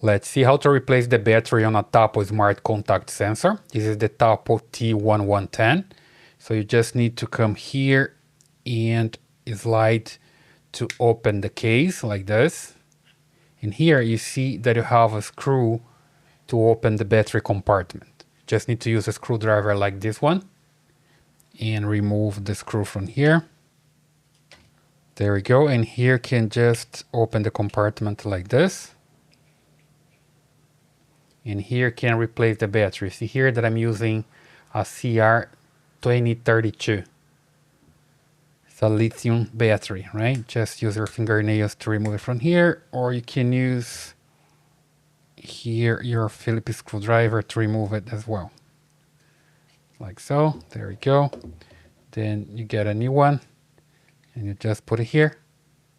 Let's see how to replace the battery on a Tapo Smart Contact Sensor. This is the Tapo T110. So you just need to come here and slide to open the case like this. And here you see that you have a screw to open the battery compartment. Just need to use a screwdriver like this one and remove the screw from here. There we go. And here can just open the compartment like this. And here can replace the battery. See here that I'm using a CR2032. It's a lithium battery, right? Just use your fingernails to remove it from here, or you can use here your Phillips screwdriver to remove it as well. Like so. There we go. Then you get a new one and you just put it here,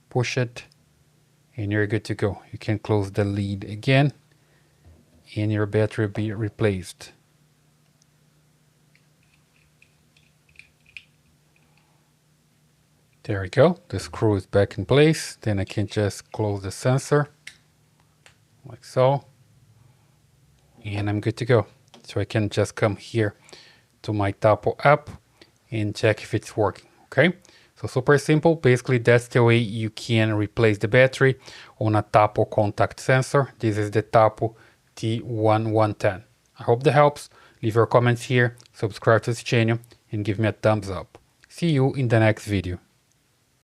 push it, and you're good to go. You can close the lid again and your battery will be replaced. There we go. The screw is back in place. Then I can just close the sensor like so. And I'm good to go. So I can just come here to my Tapo app and check if it's working. Okay. So super simple. Basically, that's the way you can replace the battery on a Tapo contact sensor. This is the Tapo T110. I hope that helps. Leave your comments here, subscribe to this channel, and give me a thumbs up. See you in the next video.